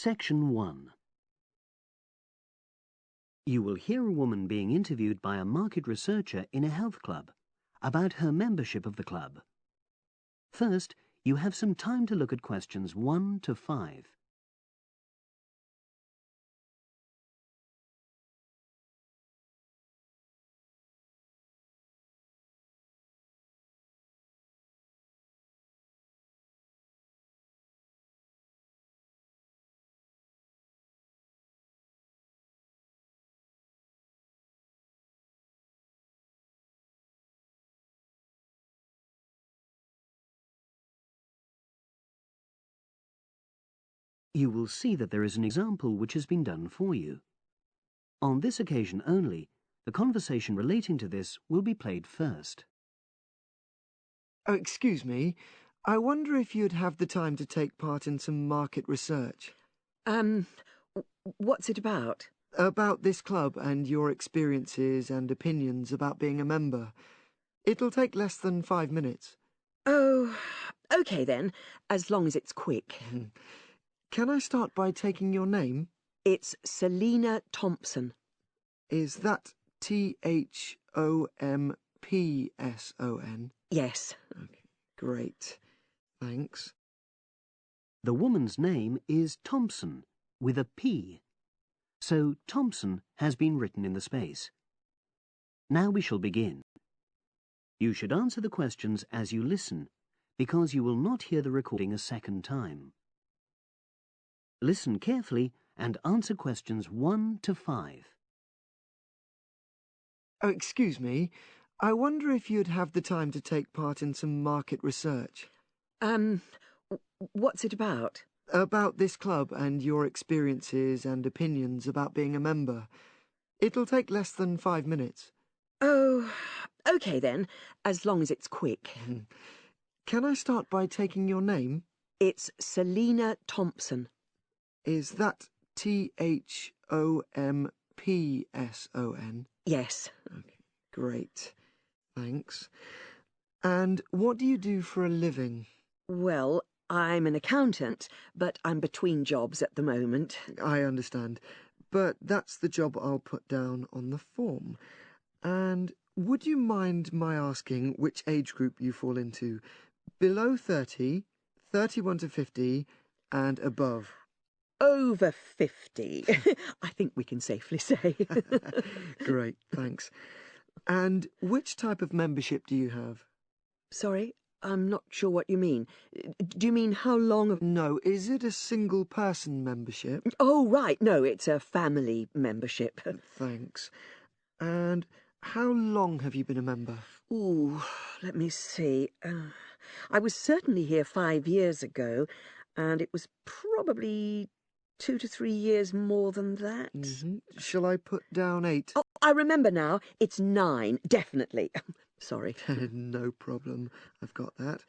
Section 1. You will hear a woman being interviewed by a market researcher in a health club about her membership of the club. First, you have some time to look at questions 1 to 5. You will see that there is an example which has been done for you. On this occasion only, the conversation relating to this will be played first. Oh, excuse me. I wonder if you'd have the time to take part in some market research. What's it about? About this club and your experiences and opinions about being a member. It'll take less than 5 minutes. Oh, OK then, as long as it's quick. Can I start by taking your name? It's Selina Thompson. Is that Thompson? Yes. Okay, great. Thanks. The woman's name is Thompson, with a P. So Thompson has been written in the space. Now we shall begin. You should answer the questions as you listen, because you will not hear the recording a second time. Listen carefully and answer questions 1 to 5. Oh, excuse me. I wonder if you'd have the time to take part in some market research. What's it about? About this club and your experiences and opinions about being a member. It'll take less than 5 minutes. Oh, OK then, as long as it's quick. Can I start by taking your name? It's Selina Thompson. Is that Thompson? Yes. Okay, great. Thanks. And what do you do for a living? Well, I'm an accountant, but I'm between jobs at the moment. I understand. But that's the job I'll put down on the form. And would you mind my asking which age group you fall into? Below 30, 31 to 50, and above? Over 50, I think we can safely say. Great, thanks. And which type of membership do you have? Sorry, I'm not sure what you mean. Do you mean how long of... No, is it a single-person membership? Oh, right, no, it's a family membership. Thanks. And how long have you been a member? Ooh, let me see. I was certainly here 5 years ago, and it was probably 2 to 3 years more than that. Shall I put down 8? Oh, I remember now. It's 9, definitely. Sorry. No problem. I've got that.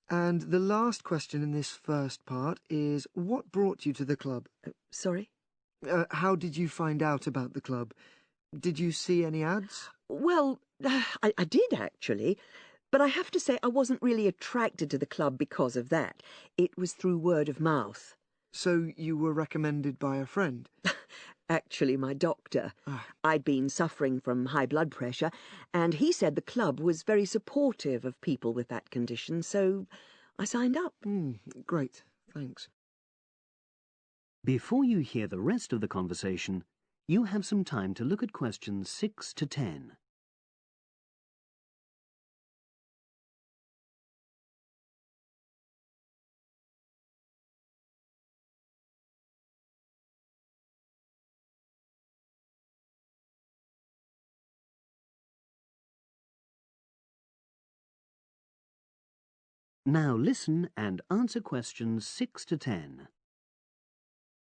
And the last question in this first part is, what brought you to the club? Sorry? How did you find out about the club? Did you see any ads? Well, I did, actually. But I have to say I wasn't really attracted to the club because of that. It was through word of mouth. So you were recommended by a friend? Actually, my doctor. I'd been suffering from high blood pressure, and he said the club was very supportive of people with that condition, so I signed up. Great, thanks. Before you hear the rest of the conversation, you have some time to look at questions 6 to 10. Now listen and answer questions 6 to 10.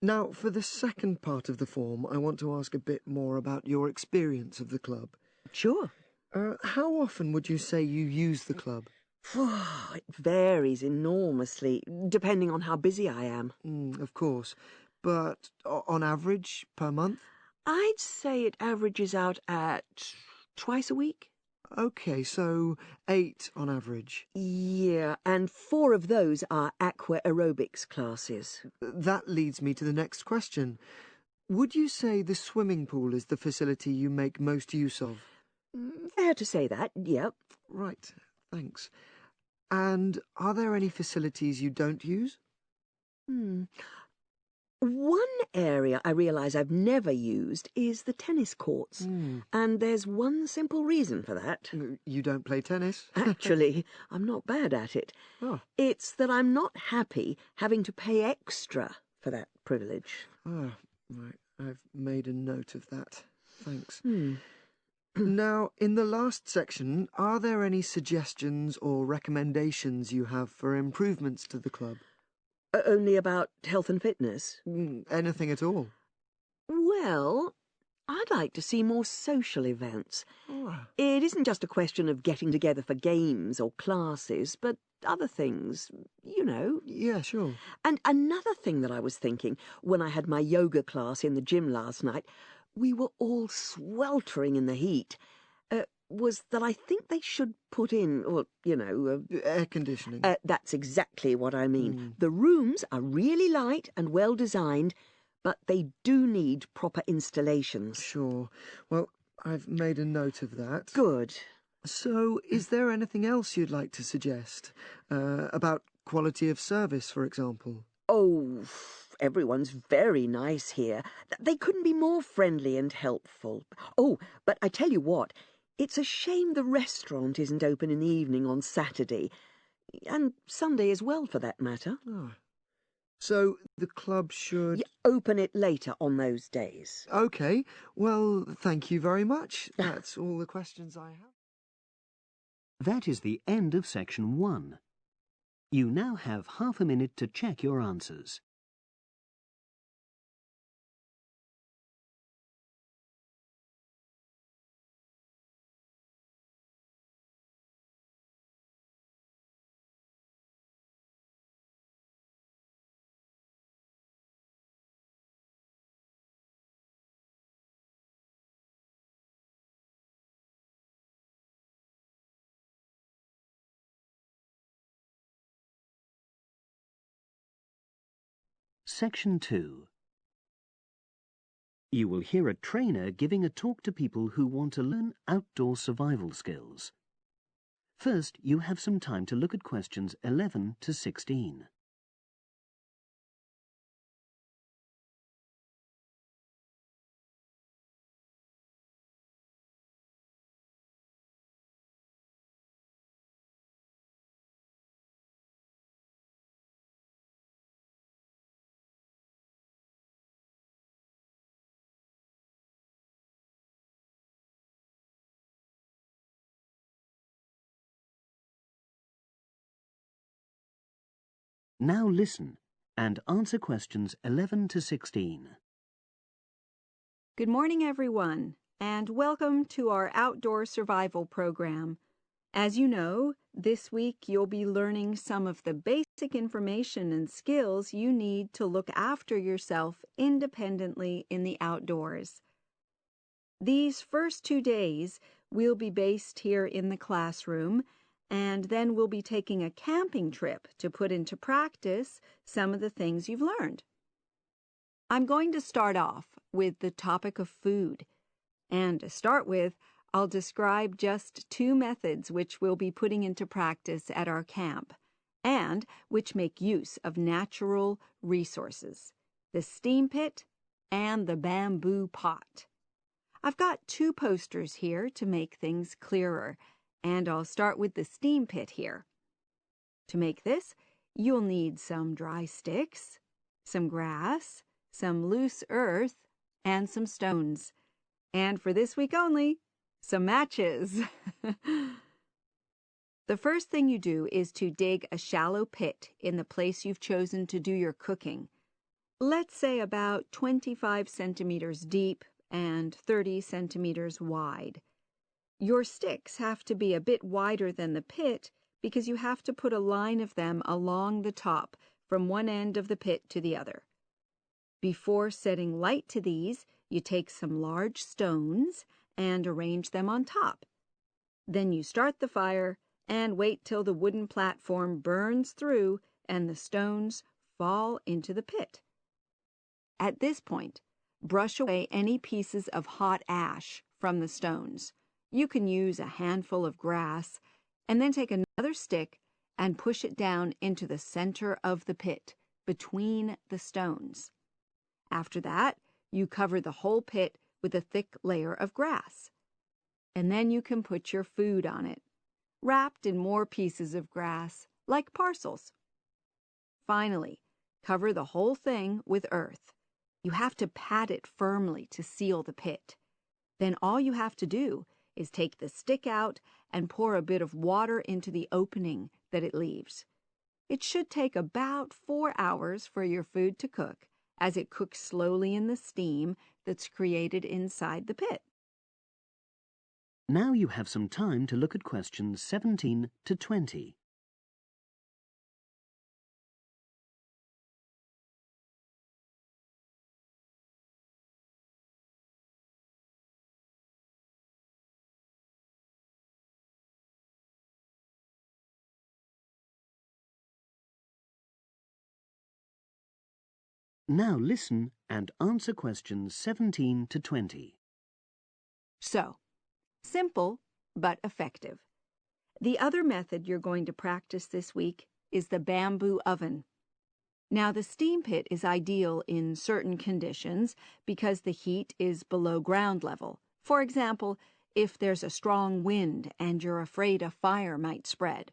Now, for the second part of the form, I want to ask a bit more about your experience of the club. Sure. How often would you say you use the club? It varies enormously, depending on how busy I am. Of course. But on average, per month? I'd say it averages out at twice a week. Okay, so 8 on average. Yeah, and 4 of those are aqua aerobics classes. That leads me to the next question. Would you say the swimming pool is the facility you make most use of? Fair to say that, yep. Right, thanks. And are there any facilities you don't use? One area I realise I've never used is the tennis courts. And there's one simple reason for that. You don't play tennis? Actually, I'm not bad at it. Oh. It's that I'm not happy having to pay extra for that privilege. Ah, right. I've made a note of that. Thanks. Now, in the last section, are there any suggestions or recommendations you have for improvements to the club? Only about health and fitness? Anything at all? Well, I'd like to see more social events. Ah. It isn't just a question of getting together for games or classes, but other things, you know. Yeah, sure. And another thing that I was thinking when I had my yoga class in the gym last night, we were all sweltering in the heat, was that I think they should put in, or, you know... Air conditioning. That's exactly what I mean. The rooms are really light and well designed, but they do need proper installations. Sure. Well, I've made a note of that. Good. So, is there anything else you'd like to suggest? About quality of service, for example? Oh, everyone's very nice here. They couldn't be more friendly and helpful. Oh, but I tell you what, it's a shame the restaurant isn't open in the evening on Saturday, and Sunday as well, for that matter. Ah. So, the club should... Open it later on those days. OK. Well, thank you very much. That's all the questions I have. That is the end of section 1. You now have half a minute to check your answers. Section 2. You will hear a trainer giving a talk to people who want to learn outdoor survival skills. First, you have some time to look at questions 11 to 16. Now listen and answer questions 11 to 16. Good morning, everyone, and welcome to our outdoor survival program. As you know, this week you'll be learning some of the basic information and skills you need to look after yourself independently in the outdoors. These first 2 days, we'll be based here in the classroom, and then we'll be taking a camping trip to put into practice some of the things you've learned. I'm going to start off with the topic of food. And to start with, I'll describe just 2 methods which we'll be putting into practice at our camp, and which make use of natural resources, the steam pit and the bamboo pot. I've got 2 posters here to make things clearer, and I'll start with the steam pit here. To make this, you'll need some dry sticks, some grass, some loose earth, and some stones. And for this week only, some matches. The first thing you do is to dig a shallow pit in the place you've chosen to do your cooking. Let's say about 25 centimeters deep and 30 centimeters wide. Your sticks have to be a bit wider than the pit because you have to put a line of them along the top from one end of the pit to the other. Before setting light to these, you take some large stones and arrange them on top. Then you start the fire and wait till the wooden platform burns through and the stones fall into the pit. At this point, brush away any pieces of hot ash from the stones. You can use a handful of grass and then take another stick and push it down into the center of the pit, between the stones. After that, you cover the whole pit with a thick layer of grass. And then you can put your food on it, wrapped in more pieces of grass, like parcels. Finally, cover the whole thing with earth. You have to pat it firmly to seal the pit. Then all you have to do is take the stick out and pour a bit of water into the opening that it leaves. It should take about 4 hours for your food to cook, as it cooks slowly in the steam that's created inside the pit. Now you have some time to look at questions 17 to 20. Now listen and answer questions 17 to 20. So, simple but effective. The other method you're going to practice this week is the bamboo oven. Now, the steam pit is ideal in certain conditions because the heat is below ground level. For example, if there's a strong wind and you're afraid a fire might spread.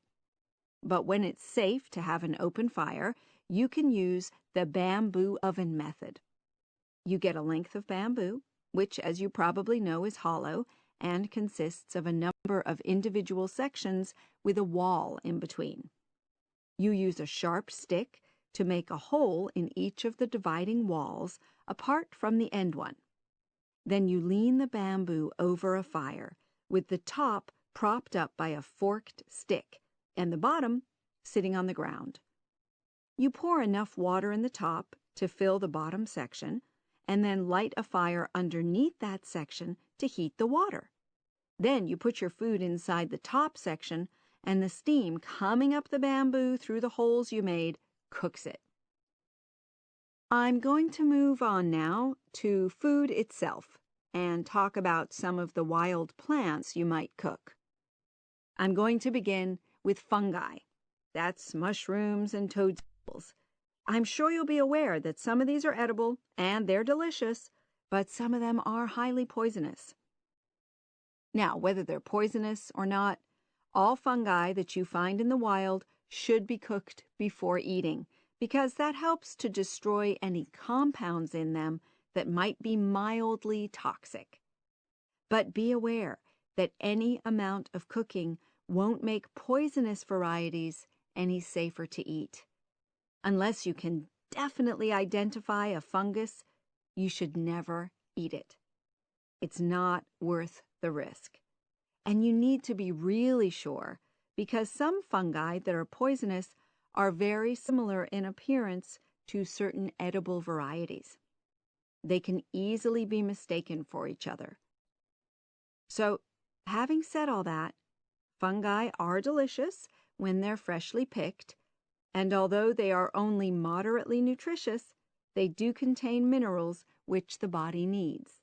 But when it's safe to have an open fire, you can use the bamboo oven method. You get a length of bamboo, which, as you probably know, is hollow and consists of a number of individual sections with a wall in between. You use a sharp stick to make a hole in each of the dividing walls apart from the end one. Then you lean the bamboo over a fire, with the top propped up by a forked stick and the bottom sitting on the ground. You pour enough water in the top to fill the bottom section, and then light a fire underneath that section to heat the water. Then you put your food inside the top section, and the steam coming up the bamboo through the holes you made cooks it. I'm going to move on now to food itself and talk about some of the wild plants you might cook. I'm going to begin with fungi. That's mushrooms and toadstools. I'm sure you'll be aware that some of these are edible and they're delicious, but some of them are highly poisonous. Now, whether they're poisonous or not, all fungi that you find in the wild should be cooked before eating, because that helps to destroy any compounds in them that might be mildly toxic. But be aware that any amount of cooking won't make poisonous varieties any safer to eat. Unless you can definitely identify a fungus, you should never eat it. It's not worth the risk. And you need to be really sure, because some fungi that are poisonous are very similar in appearance to certain edible varieties. They can easily be mistaken for each other. So, having said all that, fungi are delicious when they're freshly picked, and although they are only moderately nutritious, they do contain minerals which the body needs.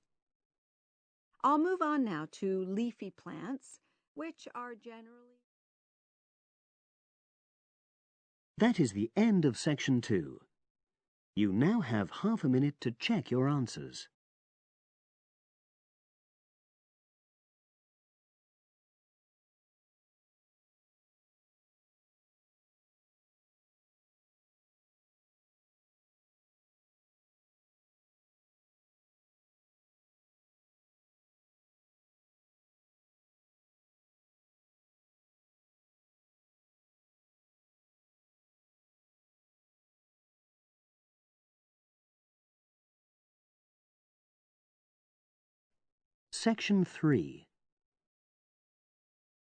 I'll move on now to leafy plants, which are generally... That is the end of section 2. You now have half a minute to check your answers. Section 3.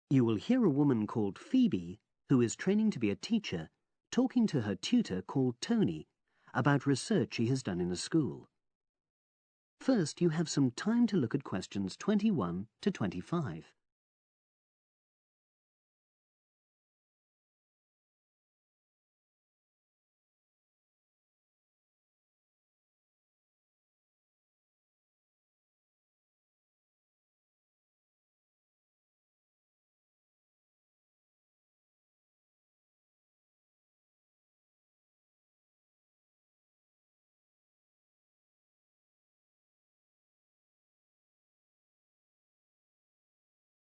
You will hear a woman called Phoebe, who is training to be a teacher, talking to her tutor called Tony about research she has done in a school. First, you have some time to look at questions 21 to 25.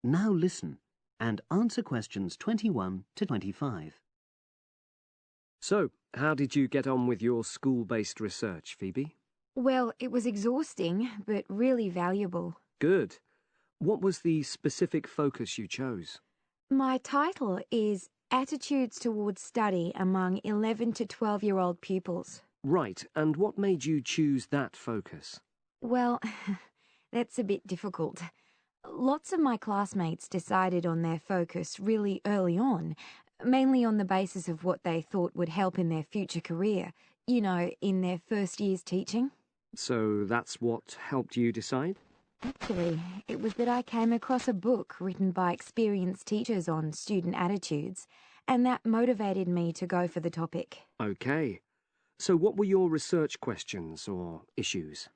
Now listen and answer questions 21 to 25. So, how did you get on with your school-based research, Phoebe? Well, it was exhausting, but really valuable. Good. What was the specific focus you chose? My title is Attitudes Towards Study Among 11 to 12-year-old Pupils. Right, and what made you choose that focus? Well, that's a bit difficult. Lots of my classmates decided on their focus really early on, mainly on the basis of what they thought would help in their future career, in their first year's teaching. So that's what helped you decide? Actually, it was that I came across a book written by experienced teachers on student attitudes, and that motivated me to go for the topic. Okay. So what were your research questions or issues?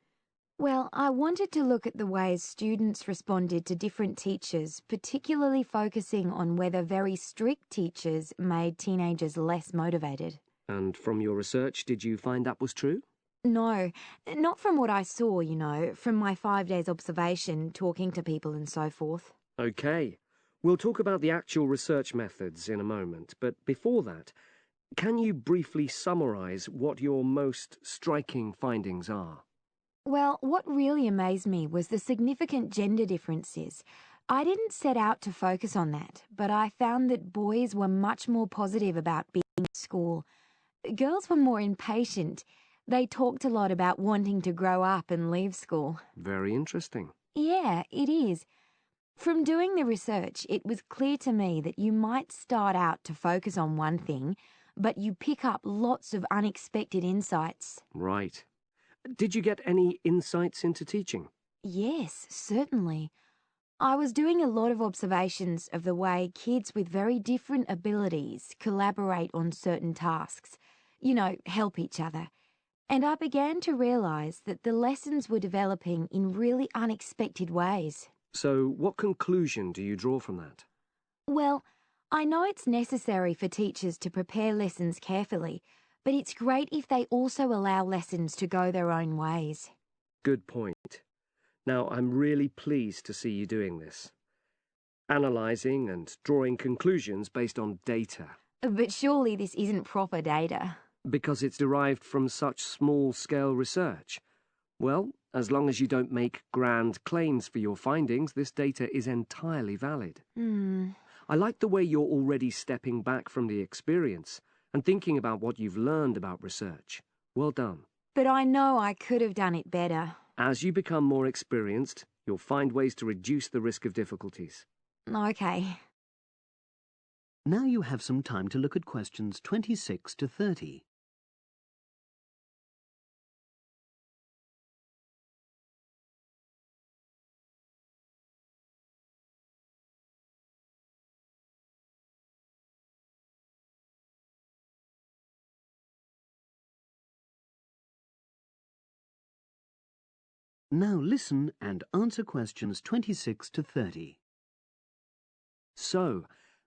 Well, I wanted to look at the ways students responded to different teachers, particularly focusing on whether very strict teachers made teenagers less motivated. And from your research, did you find that was true? No, not from what I saw, from my 5 days observation, talking to people and so forth. Okay. We'll talk about the actual research methods in a moment, but before that, can you briefly summarise what your most striking findings are? Well, what really amazed me was the significant gender differences. I didn't set out to focus on that, but I found that boys were much more positive about being at school. Girls were more impatient. They talked a lot about wanting to grow up and leave school. Very interesting. Yeah, it is. From doing the research, it was clear to me that you might start out to focus on one thing, but you pick up lots of unexpected insights. Right. Did you get any insights into teaching? Yes, certainly. I was doing a lot of observations of the way kids with very different abilities collaborate on certain tasks, help each other. And I began to realise that the lessons were developing in really unexpected ways. So what conclusion do you draw from that? Well, I know it's necessary for teachers to prepare lessons carefully, but it's great if they also allow lessons to go their own ways. Good point. Now, I'm really pleased to see you doing this. Analysing and drawing conclusions based on data. But surely this isn't proper data. Because it's derived from such small-scale research. Well, as long as you don't make grand claims for your findings, this data is entirely valid. I like the way you're already stepping back from the experience and thinking about what you've learned about research. Well done. But I know I could have done it better. As you become more experienced, you'll find ways to reduce the risk of difficulties. Okay. Now you have some time to look at questions 26 to 30. Now listen and answer questions 26 to 30. So,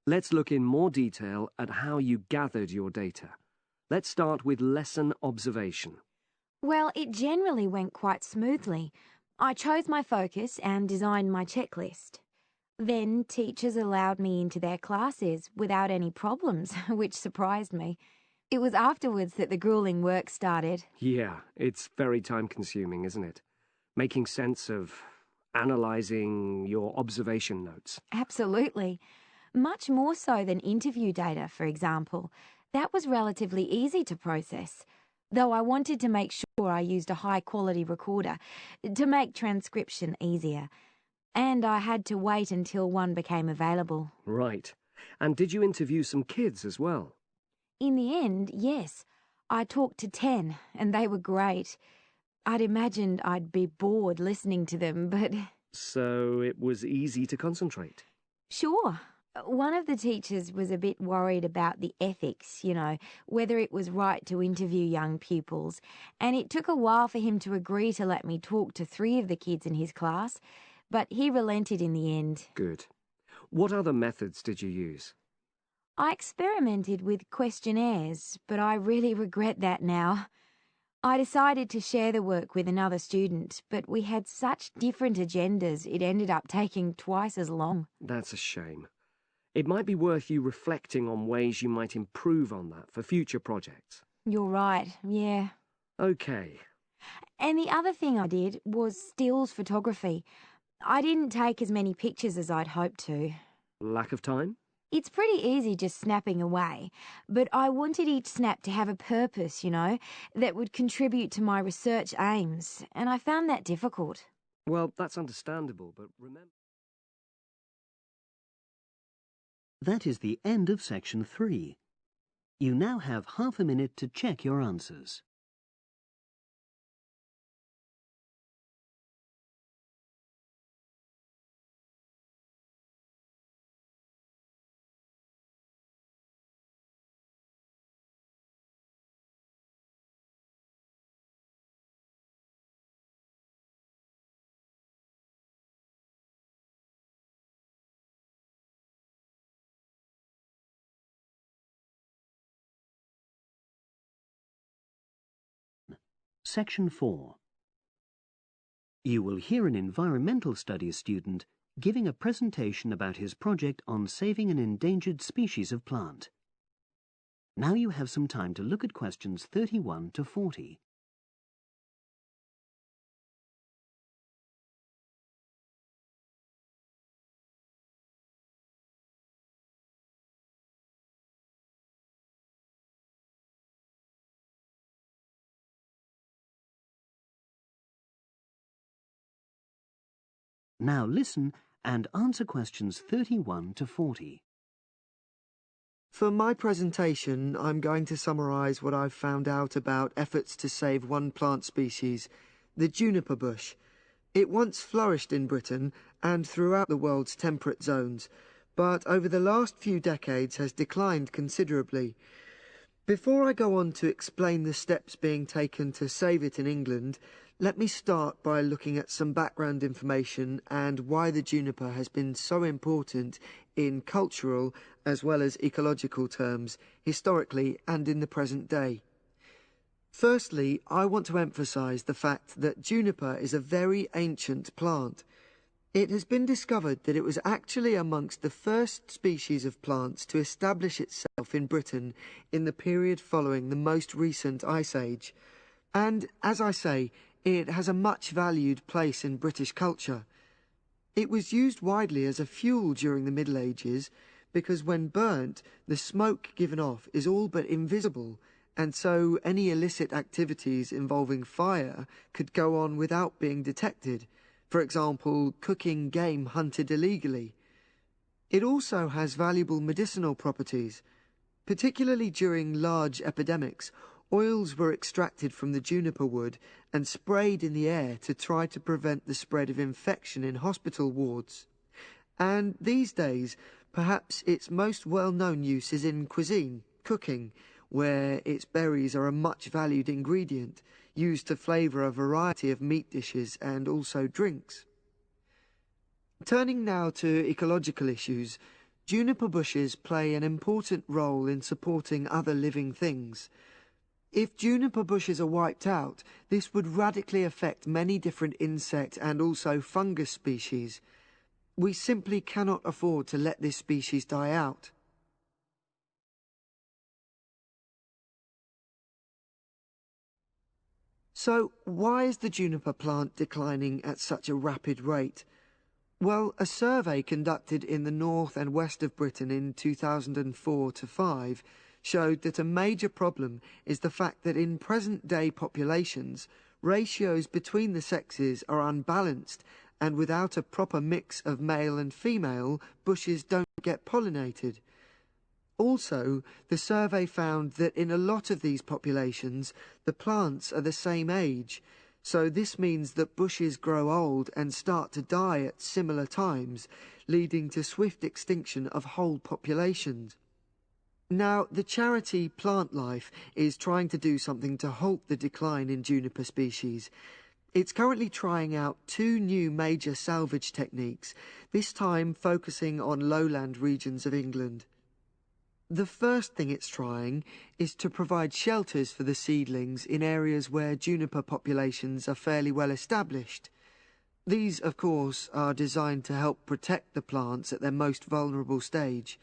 let's look in more detail at how you gathered your data. Let's start with lesson observation. Well, it generally went quite smoothly. I chose my focus and designed my checklist. Then teachers allowed me into their classes without any problems, which surprised me. It was afterwards that the grueling work started. Yeah, it's very time-consuming, isn't it? Making sense of analysing your observation notes. Absolutely. Much more so than interview data, for example. That was relatively easy to process, though I wanted to make sure I used a high-quality recorder to make transcription easier. And I had to wait until one became available. Right. And did you interview some kids as well? In the end, yes. I talked to 10, and they were great. I'd imagined I'd be bored listening to them, but... So it was easy to concentrate? Sure. One of the teachers was a bit worried about the ethics, whether it was right to interview young pupils, and it took a while for him to agree to let me talk to 3 of the kids in his class, but he relented in the end. Good. What other methods did you use? I experimented with questionnaires, but I really regret that now. I decided to share the work with another student, but we had such different agendas it ended up taking twice as long. That's a shame. It might be worth you reflecting on ways you might improve on that for future projects. You're right, yeah. Okay. And the other thing I did was stills photography. I didn't take as many pictures as I'd hoped to. Lack of time? It's pretty easy just snapping away, but I wanted each snap to have a purpose, that would contribute to my research aims, and I found that difficult. Well, that's understandable, but remember... That is the end of section 3. You now have half a minute to check your answers. Section 4. You will hear an environmental studies student giving a presentation about his project on saving an endangered species of plant. Now you have some time to look at questions 31 to 40. Now listen and answer questions 31 to 40. For my presentation, I'm going to summarise what I've found out about efforts to save one plant species, the juniper bush. It once flourished in Britain and throughout the world's temperate zones, but over the last few decades has declined considerably. Before I go on to explain the steps being taken to save it in England, let me start by looking at some background information and why the juniper has been so important in cultural as well as ecological terms, historically and in the present day. Firstly, I want to emphasise the fact that juniper is a very ancient plant. It has been discovered that it was actually amongst the first species of plants to establish itself in Britain in the period following the most recent Ice Age. And, as I say, it has a much valued place in British culture. It was used widely as a fuel during the Middle Ages because when burnt, the smoke given off is all but invisible, and so any illicit activities involving fire could go on without being detected. For example, cooking game hunted illegally. It also has valuable medicinal properties. Particularly during large epidemics, oils were extracted from the juniper wood and sprayed in the air to try to prevent the spread of infection in hospital wards. And these days, perhaps its most well-known use is in cuisine, cooking, where its berries are a much valued ingredient, used to flavour a variety of meat dishes and also drinks. Turning now to ecological issues, juniper bushes play an important role in supporting other living things. If juniper bushes are wiped out, this would radically affect many different insect and also fungus species. We simply cannot afford to let this species die out. So, why is the juniper plant declining at such a rapid rate? Well, a survey conducted in the north and west of Britain in 2004 to 5 showed that a major problem is the fact that in present-day populations, ratios between the sexes are unbalanced, and without a proper mix of male and female, bushes don't get pollinated. Also, the survey found that in a lot of these populations, the plants are the same age, so this means that bushes grow old and start to die at similar times, leading to swift extinction of whole populations. Now, the charity Plant Life is trying to do something to halt the decline in juniper species. It's currently trying out 2 new major salvage techniques, this time focusing on lowland regions of England. The first thing it's trying is to provide shelters for the seedlings in areas where juniper populations are fairly well established. These, of course, are designed to help protect the plants at their most vulnerable stage.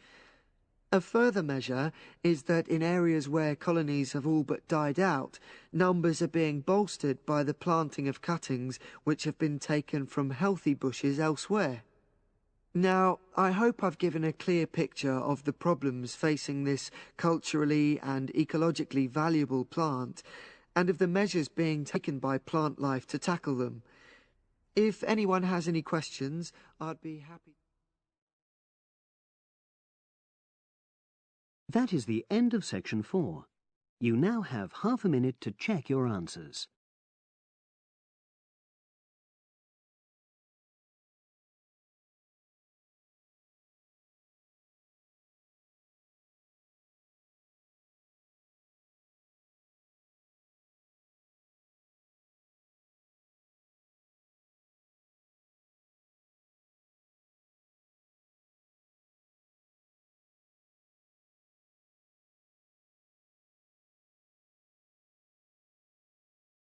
A further measure is that in areas where colonies have all but died out, numbers are being bolstered by the planting of cuttings which have been taken from healthy bushes elsewhere. Now, I hope I've given a clear picture of the problems facing this culturally and ecologically valuable plant, and of the measures being taken by plant life to tackle them. If anyone has any questions, I'd be happy. That is the end of section 4. You now have half a minute to check your answers.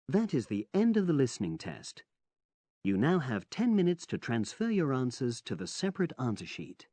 That is the end of the listening test. You now have 10 minutes to transfer your answers to the separate answer sheet.